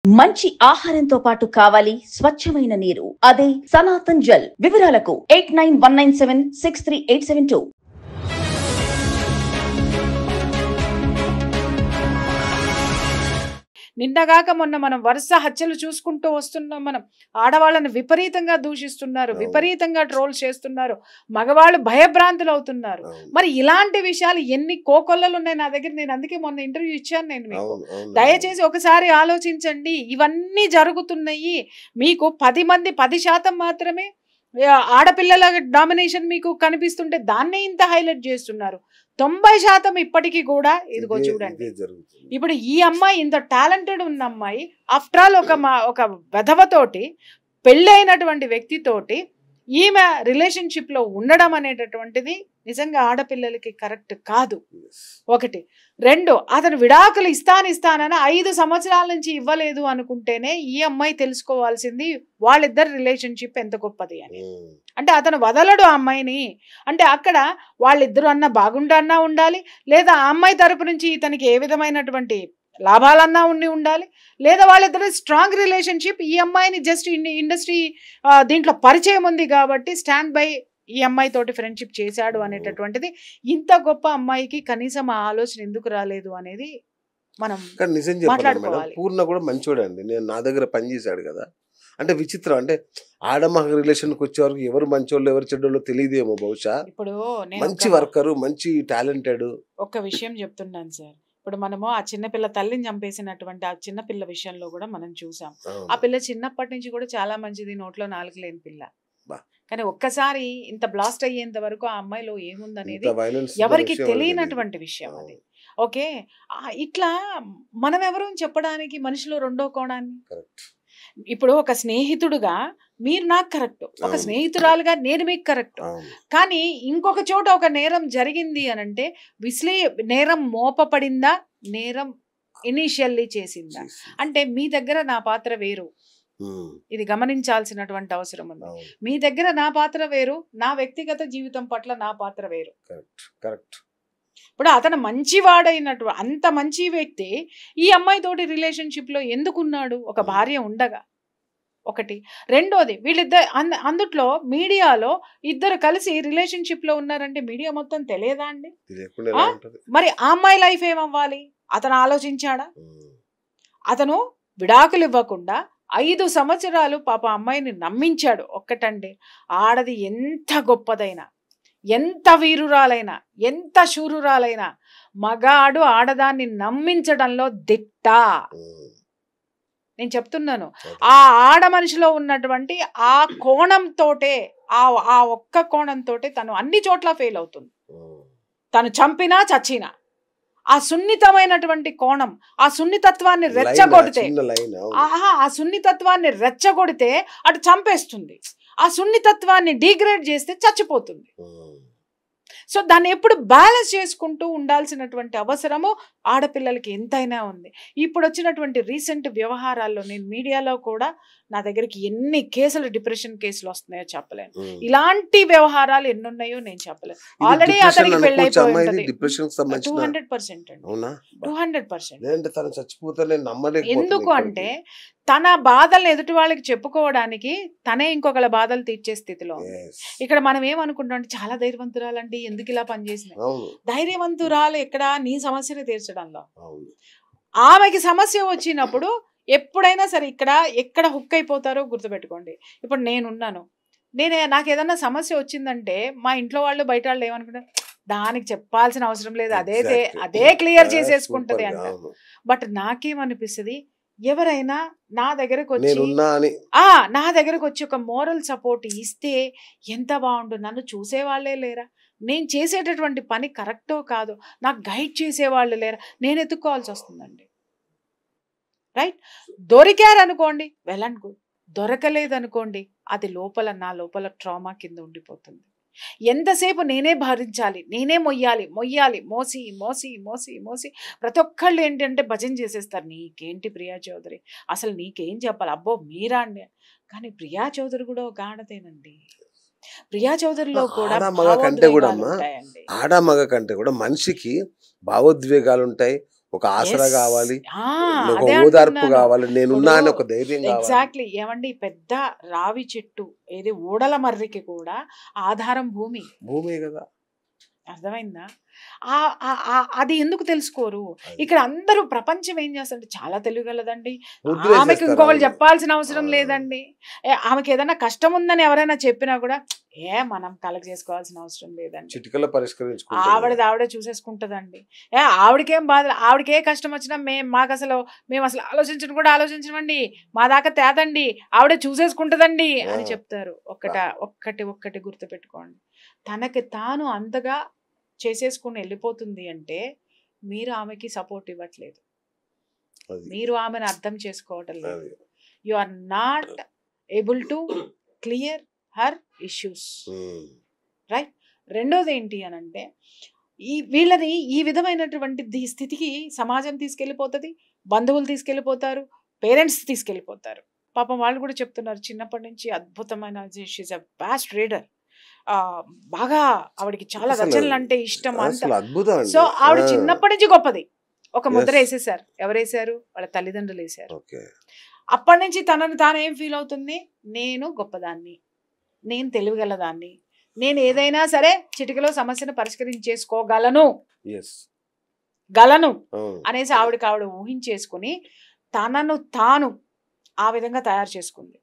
మంచి ఆహారంతో పాటు కావాలి స్వచ్ఛమైన నీరు. అదే సనాతన్ జల్. వివరాలకు 8919763872. నిన్నగాక మొన్న మనం వరుస హత్యలు చూసుకుంటూ వస్తున్నాం. మనం ఆడవాళ్ళని విపరీతంగా దూషిస్తున్నారు, విపరీతంగా ట్రోల్ చేస్తున్నారు, మగవాళ్ళు భయభ్రాంతులు అవుతున్నారు. మరి ఇలాంటి విషయాలు ఎన్ని కోకొల్లలు ఉన్నాయి నా దగ్గర. నేను అందుకే మొన్న ఇంటర్వ్యూ ఇచ్చాను నేను మీకు. దయచేసి ఒకసారి ఆలోచించండి. ఇవన్నీ జరుగుతున్నాయి. మీకు 10 మంది 10% మాత్రమే ఆడపిల్లల డామినేషన్ మీకు కనిపిస్తుంటే దాన్నే ఇంత హైలైట్ చేస్తున్నారు. 90% ఇప్పటికీ కూడా ఇదిగో చూడండి. ఇప్పుడు ఈ అమ్మాయి ఇంత టాలెంటెడ్ ఉన్న అమ్మాయి ఆఫ్టర్ ఆల్ ఒక వెధవతోటి పెళ్ళి అయినటువంటి వ్యక్తితోటి ఈమె రిలేషన్షిప్ లో ఉండడం అనేటటువంటిది నిజంగా ఆడపిల్లలకి కరెక్ట్ కాదు. ఒకటి. 2, అతను విడాకులు ఇస్తానని 5 సంవత్సరాల నుంచి ఇవ్వలేదు అనుకుంటేనే ఈ అమ్మాయి తెలుసుకోవాల్సింది వాళ్ళిద్దరు రిలేషన్షిప్ ఎంత గొప్పది అని. అంటే అతను వదలడు ఆ అమ్మాయిని. అంటే అక్కడ వాళ్ళిద్దరు అన్నా బాగుండన్నా ఉండాలి, లేదా ఆ అమ్మాయి తరపు నుంచి ఇతనికి ఏ విధమైనటువంటి లాభాలన్నా ఉండాలి, లేదా వాళ్ళిద్దరు స్ట్రాంగ్ రిలేషన్షిప్. ఈ అమ్మాయిని జస్ట్ ఇండస్ట్రీ దీంట్లో పరిచయం ఉంది కాబట్టి స్టాండ్ బై ఈ అమ్మాయి తోటి ఫ్రెండ్షిప్ చేశాడు అనేటటువంటిది. ఇంత గొప్ప అమ్మాయికి కనీసం ఆ ఆలోచన ఎందుకు రాలేదు అనేది మనం మాట్లాడుకోవాలి. పూర్ణ కూడా మంచోడే అండి. నేను నా దగ్గర పనిచేశాడు కదా. అంటే విచిత్రం, అంటే ఆడమగ రిలేషన్కి వచ్చే వరకు ఎవరు మంచోళ్ళు ఎవరు చెడ్డోళ్ళు తెలియదేమో. బహుశా ఇప్పుడు మంచి వర్కరు, మంచి టాలెంటెడ్. ఒక విషయం చెప్తున్నాను సార్. ఇప్పుడు మనము ఆ చిన్నపిల్ల తల్లిని చంపేసినటువంటి ఆ చిన్నపిల్ల విషయంలో కూడా మనం చూసాం. ఆ పిల్ల చిన్నప్పటి నుంచి కూడా చాలా మంచిది, నోట్లో నాలుగు లేని పిల్ల. కానీ ఒక్కసారి ఇంత బ్లాస్ట్ అయ్యేంత వరకు ఆ అమ్మాయిలో ఏముందనేది ఎవరికి తెలియనటువంటి విషయం అది. ఓకే, ఇట్లా మనం ఎవరు చెప్పడానికి మనిషిలో రెండో కోణాన్ని. ఇప్పుడు ఒక స్నేహితుడుగా మీరు నాకు కరెక్ట్, ఒక స్నేహితురాలుగా నేను మీకు కరెక్ట్. కానీ ఇంకొక చోట ఒక నేరం జరిగింది అని అంటే నేరం మోపబడిందా, నేరం ఇనిషియల్లీ చేసిందా అంటే మీ దగ్గర నా పాత్ర వేరు. ఇది గమనించాల్సినటువంటి అవసరం ఉంది. మీ దగ్గర నా పాత్ర వేరు, నా వ్యక్తిగత జీవితం పట్ల నా పాత్ర వేరు. ఇప్పుడు అతను మంచివాడైనట్టు అంత మంచి వ్యక్తి ఈ అమ్మాయి తోటి రిలేషన్షిప్ లో ఎందుకున్నాడు? ఒక భార్య ఉండగా. ఒకటి. రెండోది, వీళ్ళిద్దరు అందుట్లో మీడియాలో ఇద్దరు కలిసి రిలేషన్షిప్ లో ఉన్నారంటే మీడియా మొత్తం తెలియదా అండి? మరి ఆ అమ్మాయి లైఫ్ ఏమవ్వాలి? అతను ఆలోచించాడా? అతను విడాకులు ఇవ్వకుండా 5 సంవత్సరాలు పాప అమ్మాయిని నమ్మించాడు. ఒక్కటండి, ఆడది ఎంత గొప్పదైనా, ఎంత వీరురాలైనా, ఎంత శూరురాలైనా మగాడు ఆడదాన్ని నమ్మించడంలో దిట్ట. నేను చెప్తున్నాను. ఆ ఆడ మనిషిలో ఉన్నటువంటి ఆ కోణంతోటే, ఆ ఒక్క కోణంతోటే తను అన్ని చోట్ల ఫెయిల్ అవుతుంది. తను చంపినా చచ్చినా ఆ సున్నితమైనటువంటి కోణం, ఆ సున్నితత్వాన్ని రెచ్చగొడితే అటు చంపేస్తుంది, ఆ సున్నితత్వాన్ని డిగ్రేడ్ చేస్తే చచ్చిపోతుంది. సో దాన్ని ఎప్పుడు బ్యాలెన్స్ చేసుకుంటూ ఉండాల్సినటువంటి అవసరము ఆడపిల్లలకి ఎంతైనా ఉంది. ఇప్పుడు వచ్చినటువంటి రీసెంట్ వ్యవహారాల్లో నేను మీడియాలో కూడా నా దగ్గరికి ఎన్ని కేసులు, డిప్రెషన్ కేసులు వస్తున్నాయో చెప్పలేను. ఇలాంటి వ్యవహారాలు ఎన్నున్నాయో నేను చెప్పలేను. ఆల్రెడీ అతనికి పెళ్ళైపోయింది. 200% అండి, 200%. ఎందుకు అంటే తన బాధలను ఎదుటి వాళ్ళకి చెప్పుకోవడానికి తనే ఇంకొకళ్ళ బాధలు తీర్చే స్థితిలో ఉంది. ఇక్కడ మనం ఏమనుకుంటాం, చాలా ధైర్యవంతురాలండి, ఎందుకు ఇలా పనిచేసింది? ధైర్యవంతురాలు ఎక్కడ? నీ సమస్యను తీర్చడంలో. ఆమెకి సమస్య వచ్చినప్పుడు ఎప్పుడైనా సరే ఎక్కడ హుక్ అయిపోతారో గుర్తుపెట్టుకోండి. ఇప్పుడు నేనున్నాను, నాకు ఏదన్నా సమస్య వచ్చిందంటే మా ఇంట్లో వాళ్ళు బయట వాళ్ళు ఏమనుకుంటారు, దానికి చెప్పాల్సిన అవసరం లేదు, అదే క్లియర్ చేసేసుకుంటది అంట. బట్ నాకేమనిపిస్తుంది, ఎవరైనా నా దగ్గరకు వచ్చి ఒక మోరల్ సపోర్ట్ ఇస్తే ఎంత బాగుంటుంది. నన్ను చూసేవాళ్లే లేరా? నేను చేసేటటువంటి పని కరెక్టో కాదో నాకు గైడ్ చేసేవాళ్ళు లేరా? నేను ఎత్తుక్కోవాల్సి వస్తుందండి. రైట్? దొరికారనుకోండి, వెల్ అండ్ గుడ్. దొరకలేదనుకోండి, అది నా లోపల ట్రామా కింద ఉండిపోతుంది. ఎంతసేపు నేనే భరించాలి, నేనే మొయ్యాలి, మోసి మోసి మోసి మోసి ప్రతి ఒక్కళ్ళు ఏంటంటే భజన చేసేస్తారు. నీకేంటి ప్రియా చౌదరి, అసలు నీకేం చెప్పాలి, అబ్బో మీరా అండి. కానీ ప్రియా చౌదరి కూడా ఒక ఆడదేనండి. ప్రియా చౌదరిలో కూడా ఆడ మగ కంటే కూడా మనిషికి భావోద్వేగాలు ఉంటాయి, ఒక ఆసరా కావాలి, ఒక అదే ఓదార్పు అంటున్నాను. కావాలి, నేనున్నా అని ఇప్పుడు ఒక ధైర్యం కావాలి. ఎగ్జాక్ట్లీ ఏమండి, పెద్ద రావి చెట్టు ఏది ఊడల మర్రికి కూడా ఆధారం భూమి. భూమే కదా. అర్థమైందా? అది ఎందుకు తెలుసుకోరు? ఇక్కడ అందరూ ప్రపంచం ఏం చేస్తారంటే చాలా తెలియగలదండి, ఆమెకు ఇంకొకరు చెప్పాల్సిన అవసరం లేదండి, ఆమెకి ఏదైనా కష్టం ఉందని ఎవరైనా చెప్పినా కూడా మనం కలెక్ట్ చేసుకోవాల్సిన అవసరం లేదండి, చిటికలో పరిష్కరించుకుంటారు. ఆవిడది చూసేసుకుంటదండి. ఆవిడకేం బాధ, ఆవిడకే కష్టం వచ్చినా మేము అసలు ఆలోచించమండి, మా దాకా తేదండి, ఆవిడ చూసేసుకుంటదండి అని చెప్తారు. ఒక్కటి గుర్తుపెట్టుకోండి, తనకి తాను అంతగా చేసేసుకుని వెళ్ళిపోతుంది అంటే మీరు ఆమెకి సపోర్ట్ ఇవ్వట్లేదు, మీరు ఆమెను అర్థం చేసుకోవటం లేదు. You are not able to clear her issues, right? రెండోది ఏంటి అని అంటే, వీళ్ళని ఈ విధమైనటువంటి స్థితికి సమాజం తీసుకెళ్ళిపోతుంది, బంధువులు తీసుకెళ్ళిపోతారు, పేరెంట్స్ తీసుకెళ్ళిపోతారు. పాపం వాళ్ళు కూడా చెప్తున్నారు చిన్నప్పటి నుంచి అద్భుతమైన, షీఈస్ ఎ వాస్ట్ రీడర్, బాగా ఆవిడకి చాలా రచనలు అంటే ఇష్టం అంత. సో ఆవిడ చిన్నప్పటి నుంచి గొప్పది, ఒక ముద్ర వేసేసారు. ఎవరేసారు? వాళ్ళ తల్లిదండ్రులు వేసారు. అప్పటి నుంచి తనను తాను ఏం ఫీల్ అవుతుంది? నేను గొప్పదాన్ని, నేను తెలివిగలదాన్ని, నేను ఏదైనా సరే చిటికలో సమస్యను పరిష్కరించేసుకోగలను అనేసి ఆవిడ ఊహించేసుకుని తనను తాను ఆ విధంగా తయారు చేసుకుంది.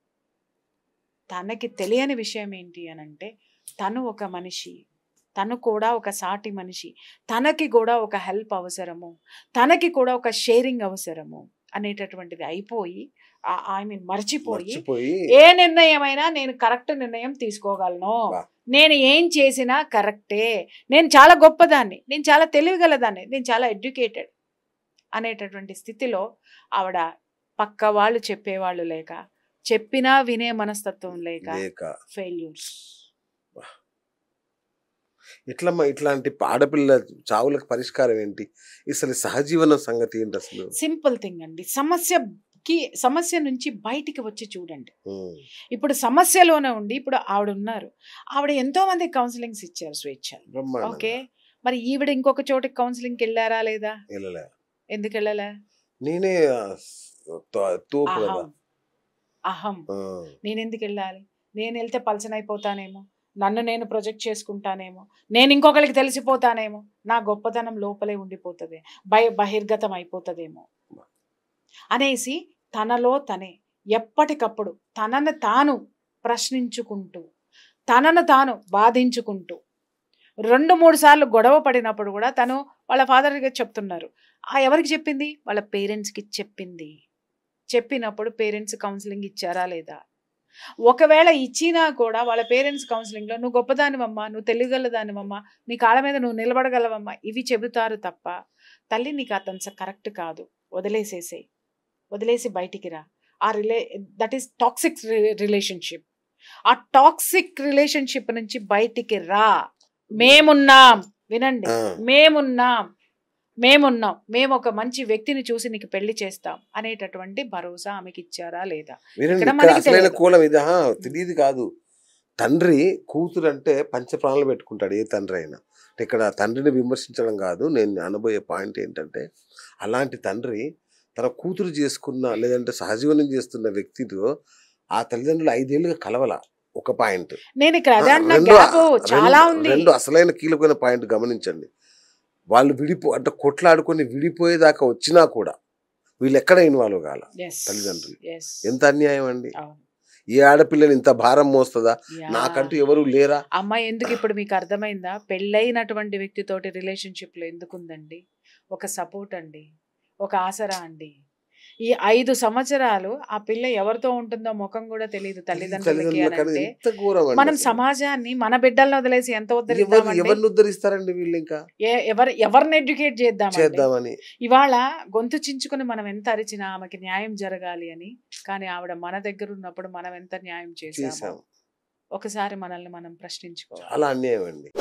తనకి తెలియని విషయం ఏంటి అని అంటే, తను ఒక మనిషి, తను కూడా ఒక సాటి మనిషి, తనకి కూడా ఒక హెల్ప్ అవసరము, తనకి కూడా ఒక షేరింగ్ అవసరము అనేటటువంటిది అయిపోయి, మర్చిపోయి ఏ నిర్ణయమైనా నేను కరెక్ట్ నిర్ణయం తీసుకోగలను, నేను ఏం చేసినా కరెక్టే, నేను చాలా గొప్పదాన్ని, నేను చాలా తెలివిగలదాన్ని, నేను చాలా ఎడ్యుకేటెడ్ అనేటటువంటి స్థితిలో ఆవిడ పక్క వాళ్ళు చెప్పేవాళ్ళు లేక, చెప్పినా వినే మనస్తత్వం లేక ఫెయిల్యూర్స్. ఇట్లాంటి ఆడపిల్ల చావులకు పరిష్కారం ఏంటి? అసలు సహజీవనం సంగతి ఏంటి? అసలు సింపుల్ థింగ్ అండి, సమస్య నుంచి బయటికి వచ్చి చూడండి. ఇప్పుడు సమస్యలోనే ఉండి, ఇప్పుడు ఆవిడ ఉన్నారు, ఆవిడ ఎంతో మంది కౌన్సిలింగ్స్ ఇచ్చారు స్వేచ్ఛ, ఓకే, మరి ఈవిడ ఇంకొక చోటికి కౌన్సిలింగ్కి వెళ్ళారా లేదా? ఎందుకు వెళ్ళలే? నేనే అహం, నేనెందుకు వెళ్ళాలి? నేను వెళ్తే పల్సన్ అయిపోతానేమో, నన్ను నేను ప్రొజెక్ట్ చేసుకుంటానేమో, నేను ఇంకొకరికి తెలిసిపోతానేమో, నా గొప్పతనం లోపలే ఉండిపోతుంది, బహిర్గతం అయిపోతుందేమో అనేసి తనలో తనే ఎప్పటికప్పుడు తనను తాను ప్రశ్నించుకుంటూ, తనను తాను బాధించుకుంటూ, 2-3 సార్లు గొడవ పడినప్పుడు కూడా తను వాళ్ళ ఫాదర్గా చెప్తున్నారు. ఎవరికి చెప్పింది? వాళ్ళ పేరెంట్స్కి చెప్పింది. చెప్పినప్పుడు పేరెంట్స్ కౌన్సిలింగ్ ఇచ్చారా లేదా? ఒకవేళ ఇచ్చినా కూడా వాళ్ళ పేరెంట్స్ కౌన్సిలింగ్లో నువ్వు గొప్పదానివమ్మా, నువ్వు తెలియగలదానివమ్మా, నీ కాళ్ళ మీద నువ్వు నిలబడగలవమ్మా, ఇవి చెబుతారు తప్ప, తల్లి నీకు అతను కరెక్ట్ కాదు, వదిలేసి బయటికి రా, దట్ ఈస్ టాక్సిక్ రిలేషన్షిప్, ఆ టాక్సిక్ రిలేషన్షిప్ నుంచి బయటికి రా, మేమున్నాం, వినండి, మేమున్నాం, మేము ఒక మంచి వ్యక్తిని చూసి నీకు పెళ్లి చేస్తాం అనేటటువంటి భరోసా ఆమెకి ఇచ్చారా లేదా? తెలియదు కాదు. తండ్రి కూతురు అంటే పంచప్రాణాలు పెట్టుకుంటాడు ఏ తండ్రి అయినా. ఇక్కడ తండ్రిని విమర్శించడం కాదు, నేను అనబోయే పాయింట్ ఏంటంటే, అలాంటి తండ్రి తన కూతురు చేసుకున్న లేదంటే సహజీవనం చేస్తున్న వ్యక్తితో ఆ తల్లిదండ్రులు 5 ఏళ్ళుగా కలవల. ఒక పాయింట్. రెండు అసలైన కీలకమైన పాయింట్ గమనించండి. వాళ్ళు అంటే కొట్లాడుకొని విడిపోయేదాకా వచ్చినా కూడా వీళ్ళు ఎక్కడ ఇన్వాల్వ్ కాల తల్లిదండ్రులు. ఎంత అన్యాయం అండి! ఏ ఆడపిల్లని ఇంత భారం మోస్తుందా? నాకంటూ ఎవరు లేరా? అమ్మాయి ఎందుకు ఇప్పుడు మీకు అర్థమైందా? పెళ్ళైనటువంటి వ్యక్తితోటి రిలేషన్షిప్ లో ఎందుకుందండి? ఒక సపోర్ట్ అండి, ఒక ఆసరా అండి. ఈ 5 సంవత్సరాలు ఆ పిల్ల ఎవరితో ఉంటుందో ముఖం కూడా తెలియదు తల్లిదండ్రులకి. అంటే మనం సమాజాన్ని, మన బిడ్డలను వదిలేసి ఎంత ఉద్ధరిస్తారండి వీళ్ళు? ఇంకా ఎవరిని ఎడ్యుకేట్ చేద్దామని ఇవాళ గొంతు చించుకుని మనం ఎంత అరిచినా ఆమెకి న్యాయం జరగాలి అని, కానీ ఆవిడ మన దగ్గర ఉన్నప్పుడు మనం ఎంత న్యాయం చేసాము ఒకసారి మనల్ని మనం ప్రశ్నించుకోవాలి. చాలా అన్యాయం అండి.